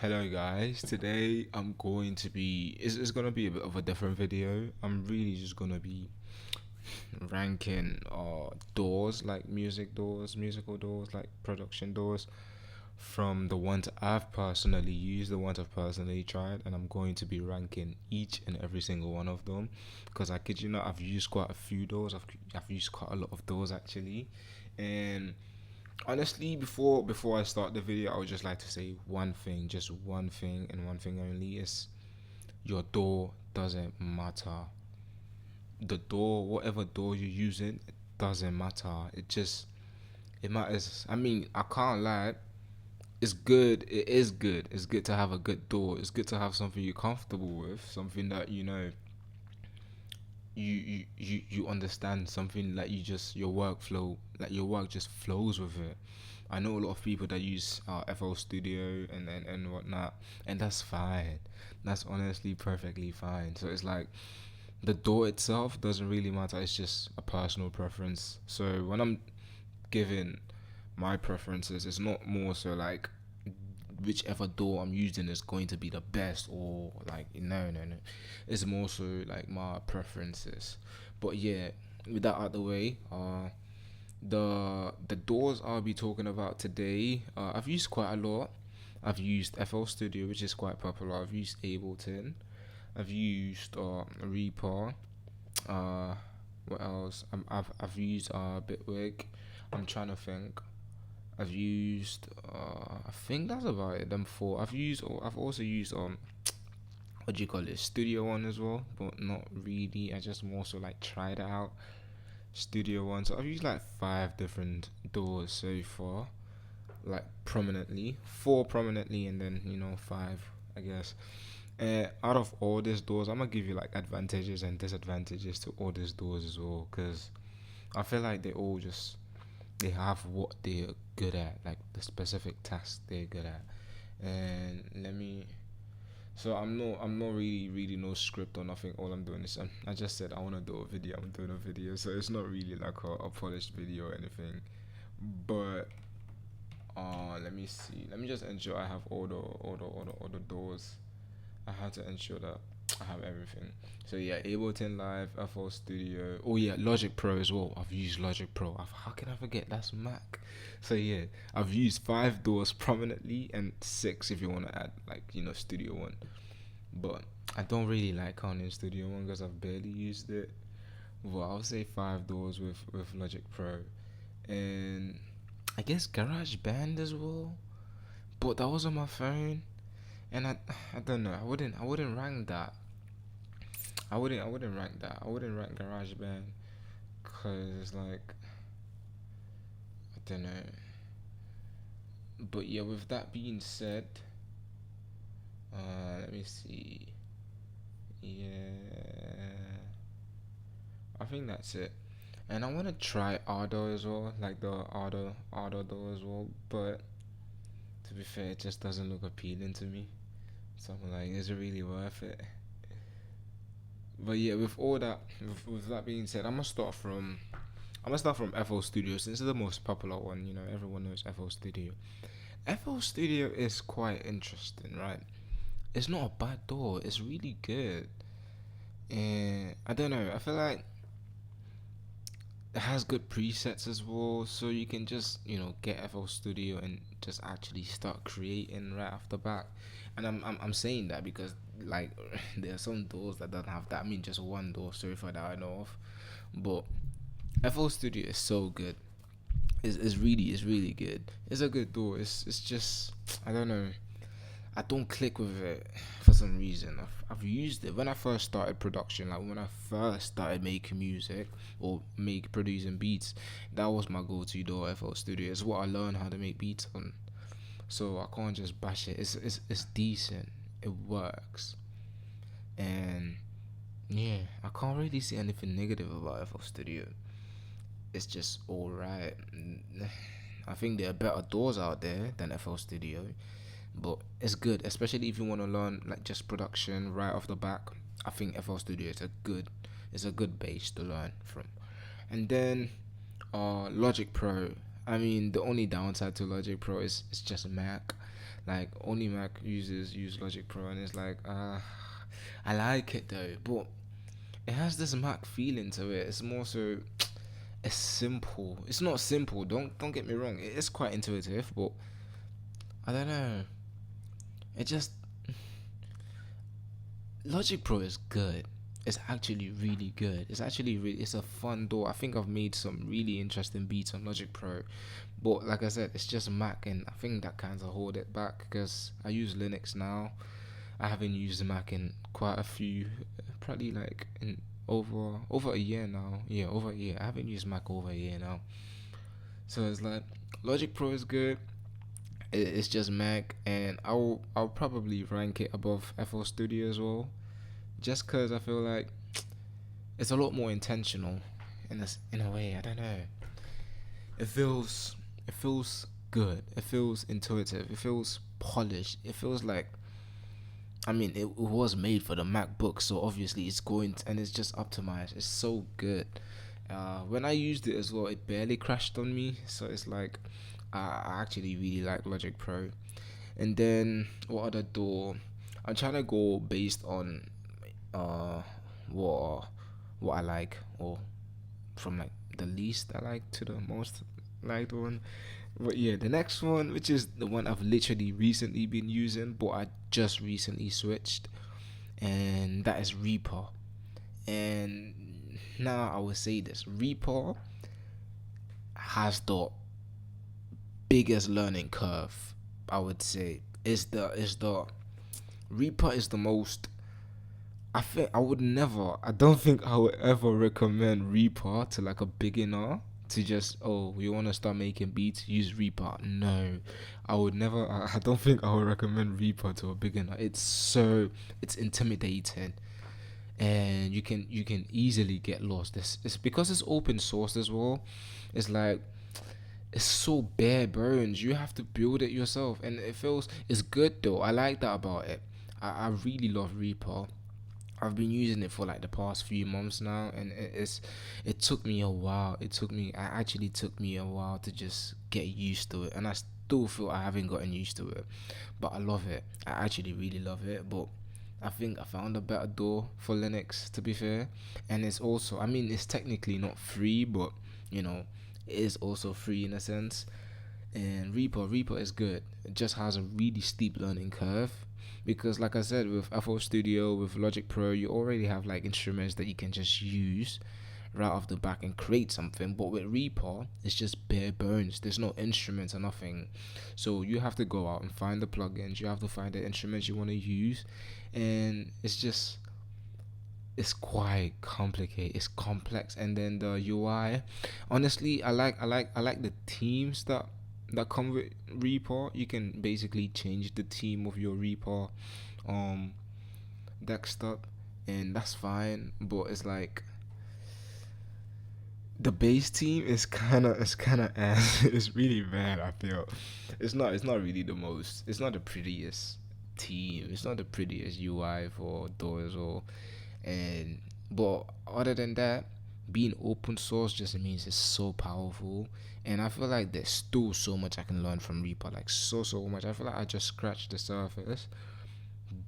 Hello guys, today it's gonna be a bit of a different video. I'm really just gonna be ranking doors, like musical doors, like production doors, from the ones I've personally used, the ones I've personally tried, and I'm going to be ranking each and every single one of them because I kid you not, I've used quite a few doors. I've used quite a lot of doors actually, and honestly, before I start the video, I would just like to say one thing, just one thing, and one thing only: is your door doesn't matter. The door, whatever door you're using, it doesn't matter. It matters. I mean, I can't lie. It's good. It is good. It's good to have a good door. It's good to have something you're comfortable with, something that you understand, something like your workflow, like your work just flows with it. I know a lot of people that use FL Studio and whatnot, and that's fine. That's honestly perfectly fine. So it's like the door itself doesn't really matter. It's just a personal preference. So when I'm giving my preferences, it's not more so like whichever door I'm using is going to be the best, or like no. It's more so like my preferences. But yeah, with that out of the way, the doors I'll be talking about today, I've used quite a lot. I've used FL Studio, which is quite popular. I've used Ableton. I've used Reaper. Uh, what else? I've used Bitwig. I'm trying to think. I've used I think that's about it. Them four. I've also used what do you call it? Studio One as well, but not really. I just more so like tried it out. Studio One. So I've used like five different doors so far, like prominently, four prominently, and then five, I guess. Out of all these doors, I'm gonna give you like advantages and disadvantages to all these doors as well, cause I feel like they have what they're good at, like the specific task they're good at. And let me. So I'm not really no script or nothing. All I'm doing is I just said I wanna do a video. I'm doing a video, so it's not really like a polished video or anything. But let me see. Let me just ensure I have all the doors. I have to ensure that I have everything. So yeah, Ableton Live, FL Studio. Oh yeah, Logic Pro as well. I've used Logic Pro. How can I forget? That's Mac. So yeah, I've used five doors prominently and six if you want to add like Studio One. But I don't really like counting Studio One because I've barely used it. Well, I'll say five doors with Logic Pro, and I guess Garage Band as well. But that was on my phone, and I don't know. I wouldn't rank that. I wouldn't rank that. I wouldn't rank GarageBand because it's like I don't know. But yeah, with that being said, let me see. Yeah, I think that's it. And I want to try Ardo as well, like the Ardo door as well. But to be fair, it just doesn't look appealing to me. So I'm like, is it really worth it? But yeah, with that being said, I'm gonna start from FL Studio since it's the most popular one. Everyone knows FL Studio. FL Studio is quite interesting, right? It's not a bad door. It's really good, and I don't know. I feel like it has good presets as well, so you can just get FL Studio and just actually start creating right off the bat. And I'm saying that because like there are some doors that don't have that. I mean, just one door so far that I know of, but FL Studio is so good. It's really good. It's a good door. It's just I don't know. I don't click with it for some reason. I've used it when I first started production, like when I first started making music or make producing beats. That was my go-to door. FL Studio. It's what I learned how to make beats on. So I can't just bash it. It's decent. It works, and yeah, I can't really see anything negative about FL Studio. It's just alright. I think there are better doors out there than FL Studio, but it's good, especially if you want to learn like just production right off the back. I think FL Studio is a good base to learn from. And then Logic Pro. I mean, the only downside to Logic Pro is it's just Mac. Like only Mac users use Logic Pro, and it's like I like it though, but it has this Mac feeling to it. It's more so it's simple. It's not simple. Don't get me wrong. It is quite intuitive, but I don't know. It just Logic Pro is good. It's actually really good. It's a fun DAW. I think I've made some really interesting beats on Logic Pro, but like I said, it's just Mac, and I think that kind of hold it back because I use Linux now. I haven't used Mac in quite a few, probably like in over a year now. Yeah, over a year. I haven't used Mac over a year now. So it's like Logic Pro is good. It's just Mac, and I'll probably rank it above FL Studio as well, just cause I feel like it's a lot more intentional in a way. I don't know. It feels good. It feels intuitive. It feels polished. It feels like I mean it was made for the MacBook, so obviously it's going to, and it's just optimized. It's so good. When I used it as well, it barely crashed on me. So it's like I actually really like Logic Pro. And then what other DAW? I'm trying to go based on uh what what I like, or from like the least I like to the most liked one. But yeah, the next one, which is the one I've literally recently been using, but I just recently switched, and that is Reaper. And now I will say this: Reaper has the biggest learning curve. I would say is the Reaper is the most. I don't think I would ever recommend Reaper to like a beginner to just, oh, you want to start making beats, use Reaper. No, I would never. I don't think I would recommend Reaper to a beginner. It's intimidating, and you can easily get lost. It's because it's open source as well. It's like it's so bare bones. You have to build it yourself, and it's good though. I like that about it. I really love Reaper. I've been using it for like the past few months now, and it took me a while. It actually took me a while to just get used to it, and I still feel I haven't gotten used to it, but I love it. I actually really love it, but I think I found a better DAW for Linux, to be fair. And it's also, I mean, it's technically not free, but you know, it is also free in a sense. And Reaper is good. It just has a really steep learning curve because, like I said, with FL Studio, with Logic Pro, you already have like instruments that you can just use right off the back and create something. But with Reaper, it's just bare bones. There's no instruments or nothing, so you have to go out and find the plugins. You have to find the instruments you want to use, and it's quite complicated. It's complex, and then the UI. Honestly, I like the themes that come with Reaper. You can basically change the theme of your Reaper um desktop, and that's fine. But it's like the base theme is kind of ass. It's really bad. I feel it's not really the most. It's not the prettiest theme. It's not the prettiest UI for doors or and but other than that, being open source just means it's so powerful, and I feel like there's still so much I can learn from Reaper, like so much. I feel like I just scratched the surface,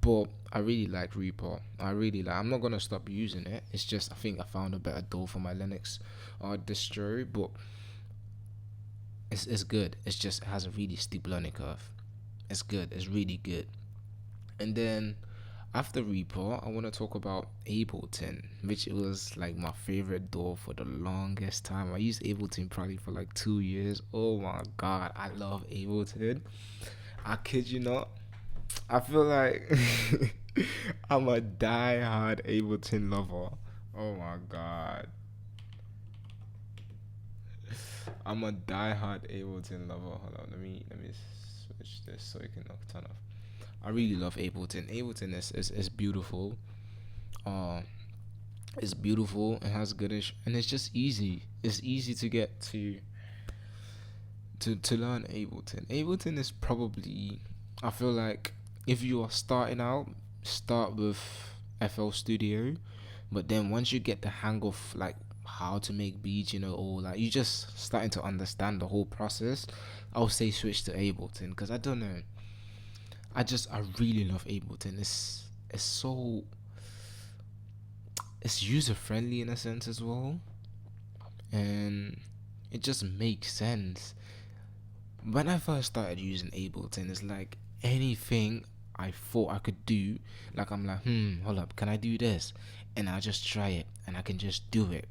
but I really like Reaper. I'm not gonna stop using it. It's just I think I found a better tool for my Linux distro, but it's good. It's just it has a really steep learning curve. It's good. It's really good. And then after Reaper, I want to talk about Ableton, which was like my favorite DAW for the longest time. I used Ableton probably for like 2 years. Oh my god, I love Ableton. I kid you not. I feel like I'm a die-hard Ableton lover. Oh my god. I'm a die-hard Ableton lover. Hold on, let me switch this so you can turn off. I really love Ableton. Ableton is beautiful. Uh, it's beautiful and has good and it's just easy. It's easy to get to learn Ableton. Ableton is probably, I feel like if you are starting out, start with FL Studio, but then once you get the hang of like how to make beats, or like you just starting to understand the whole process, I'll say switch to Ableton because I don't know. I really love Ableton. It's so it's user friendly in a sense as well, and it just makes sense. When I first started using Ableton, it's like anything I thought I could do, like I'm like, hold up, can I do this? And I just try it, and I can just do it.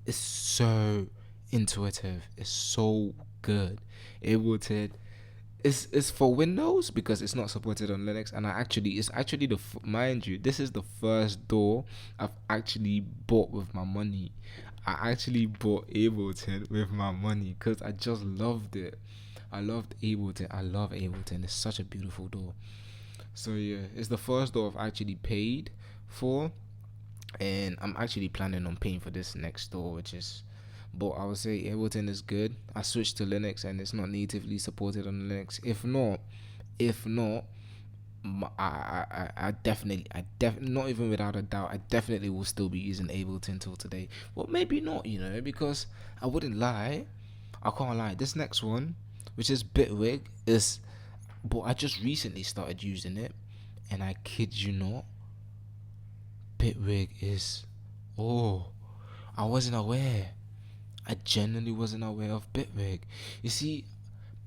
It's so intuitive. It's so good. Ableton it's for Windows because it's not supported on Linux, and it's actually mind you, this is the first DAW I've actually bought with my money. I actually bought Ableton with my money because I just loved it. I loved Ableton. I love Ableton. It's such a beautiful DAW. So yeah, it's the first DAW I've actually paid for, and I'm actually planning on paying for this next DAW, which is. But I would say Ableton is good. I switched to Linux and it's not natively supported on Linux. If not, I definitely, not even without a doubt, I definitely will still be using Ableton till today. Well, maybe not, because I wouldn't lie. I can't lie. This next one, which is Bitwig, but I just recently started using it, and I kid you not, Bitwig is, oh, I wasn't aware. I genuinely wasn't aware of Bitwig. You see,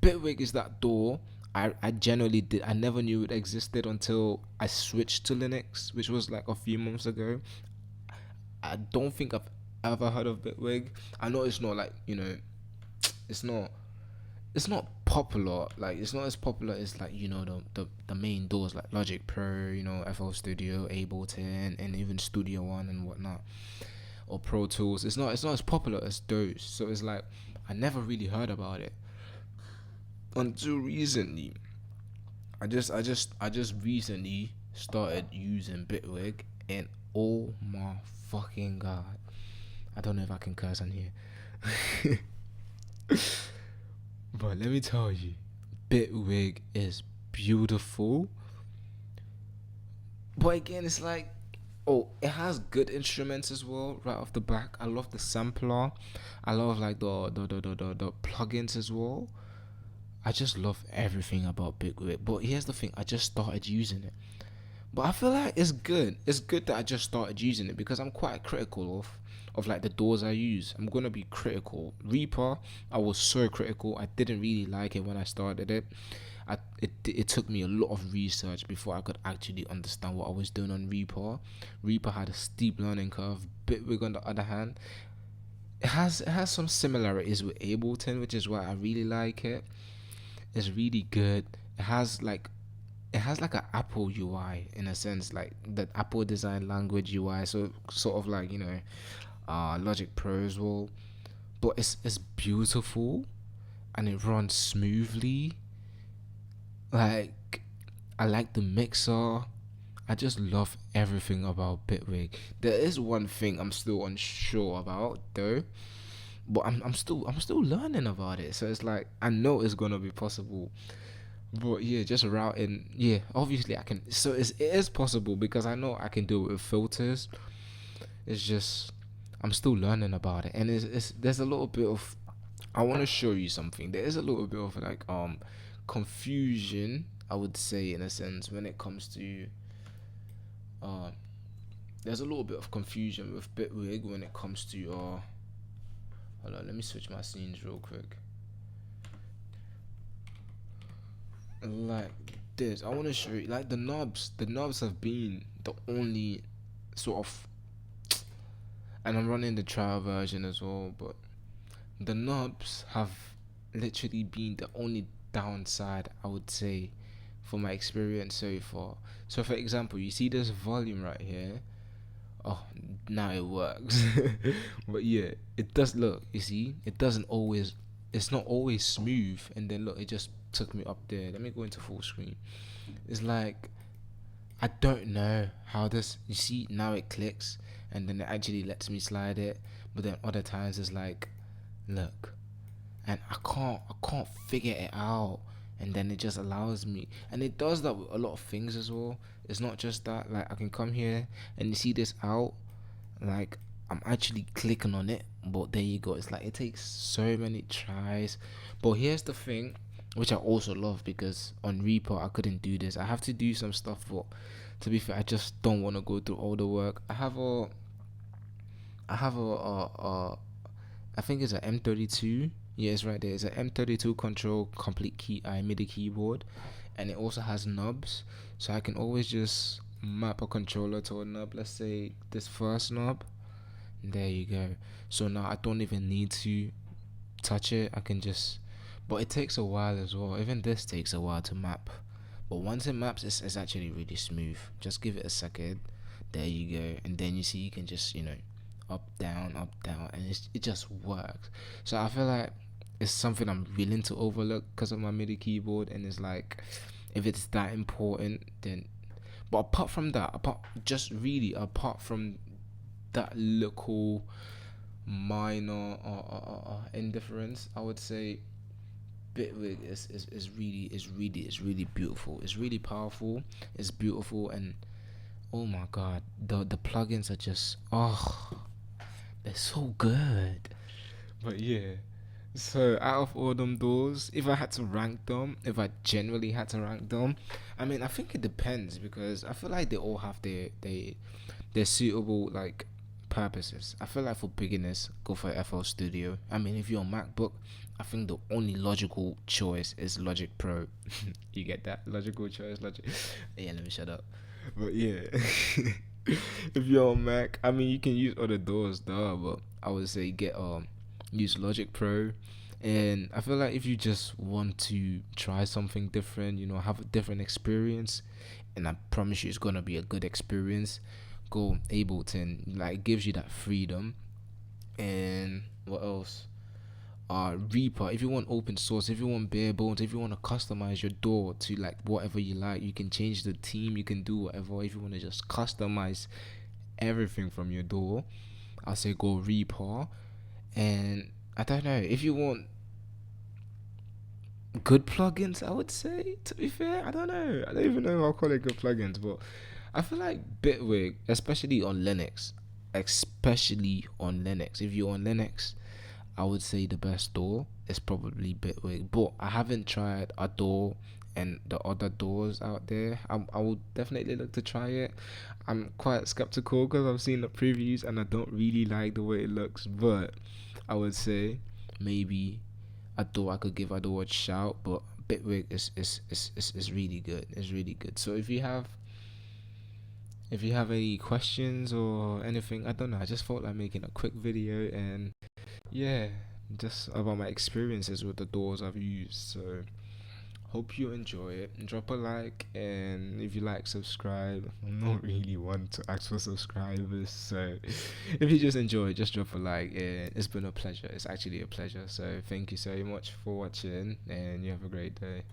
Bitwig is that door I genuinely did. I never knew it existed until I switched to Linux, which was like a few months ago. I don't think I've ever heard of Bitwig. I know it's not like, it's not popular. Like it's not as popular as like the main doors like Logic Pro, FL Studio, Ableton, and even Studio One and whatnot, or Pro Tools. It's not as popular as those. So it's like I never really heard about it until recently. I just recently started using Bitwig, and oh my fucking god, I don't know if I can curse on here. But let me tell you, Bitwig is beautiful. But again, it's like, oh, it has good instruments as well right off the back. I love the sampler. I love like the plugins as well. I just love everything about Bitwig. But here's the thing, I just started using it. But I feel like it's good. It's good that I just started using it because I'm quite critical of like the DAWs I use. I'm gonna be critical. Reaper, I was so critical. I didn't really like it when I started it. It took me a lot of research before I could actually understand what I was doing on Reaper. Reaper had a steep learning curve. Bitwig, on the other hand, it has some similarities with Ableton, which is why I really like it. It's really good. It has like an Apple UI in a sense, like the Apple design language UI. So sort of like Logic Pro as well. But it's beautiful, and it runs smoothly. Like I like the mixer. I just love everything about Bitwig. There is one thing I'm still unsure about though, but I'm still learning about it. So it's like I know it's gonna be possible. But yeah, just routing. Yeah, obviously I can. So it is possible because I know I can do it with filters. It's just I'm still learning about it, and it's there's a little bit of. I want to show you something. There is a little bit of like confusion, I would say, in a sense, when it comes to uh there's a little bit of confusion with Bitwig when it comes to hold on, let me switch my scenes real quick. Like this, I want to show you like the knobs have been the only sort of, and I'm running the trial version as well, but the knobs have literally been the only downside, I would say, for my experience so far. So for example, you see this volume right here. Oh, now it works. But yeah, it does. Look, you see, it's not always smooth, and then look, it just took me up there. Let me go into full screen. It's like I don't know how this. You see, now it clicks, and then it actually lets me slide it. But then other times it's like, look, and I can't figure it out. And then it just allows me, and it does that with a lot of things as well. It's not just that. Like I can come here and you see this out, like I'm actually clicking on it, but there you go. It's like it takes so many tries. But here's the thing, which I also love because on Reaper I couldn't do this. I have to do some stuff, but to be fair, I just don't want to go through all the work. I have I think it's an M32. Yeah, it's right there. It's an M32 control complete MIDI keyboard, and it also has knobs, so I can always just map a controller to a knob. Let's say this first knob. There you go. So now I don't even need to touch it. I can just, but it takes a while as well. Even this takes a while to map. But once it maps, it's actually really smooth. Just give it a second. There you go. And then you see you can just, up, down, and it just works. So I feel like it's something I'm willing to overlook because of my MIDI keyboard. And it's like, if it's that important, then. But apart from that little minor indifference, I would say Bitwig is really beautiful. It's really powerful. It's beautiful, and oh my god, the plugins are just they're so good. But yeah. So out of all them doors, if I had to rank them, if I generally had to rank them, I mean I think it depends because I feel like they all have their suitable like purposes. I feel like for beginners, go for FL Studio. I mean if you're on MacBook, I think the only logical choice is Logic Pro. You get that? Logical choice, Logic. Yeah, let me shut up. But yeah. If you're on Mac, I mean you can use other doors though, but I would say get use Logic Pro. And I feel like if you just want to try something different, have a different experience, and I promise you it's gonna be a good experience, go Ableton. Like it gives you that freedom. And what else? Reaper. If you want open source, if you want bare bones, if you want to customize your DAW to like whatever you like, you can change the theme. You can do whatever. If you want to just customize everything from your DAW, I'll say go Reaper. And I don't know if you want good plugins. I would say, to be fair, I don't know. I don't even know if I'll call it good plugins, but I feel like Bitwig, especially on Linux, if you're on Linux, I would say the best DAW is probably Bitwig. But I haven't tried a DAW and the other DAWs out there. I would definitely look to try it. I'm quite skeptical because I've seen the previews and I don't really like the way it looks. But I would say maybe a DAW I could give a DAW a shout. But Bitwig is really good. It's really good. So if you have any questions or anything, I don't know. I just felt like making a quick video and yeah, just about my experiences with the DAWs I've used. So hope you enjoy it. Drop a like, and if you like, subscribe. I'm not really one to ask for subscribers, so if you just enjoy it, just drop a like. And it's been a pleasure. It's actually a pleasure. So thank you so much for watching, and you have a great day.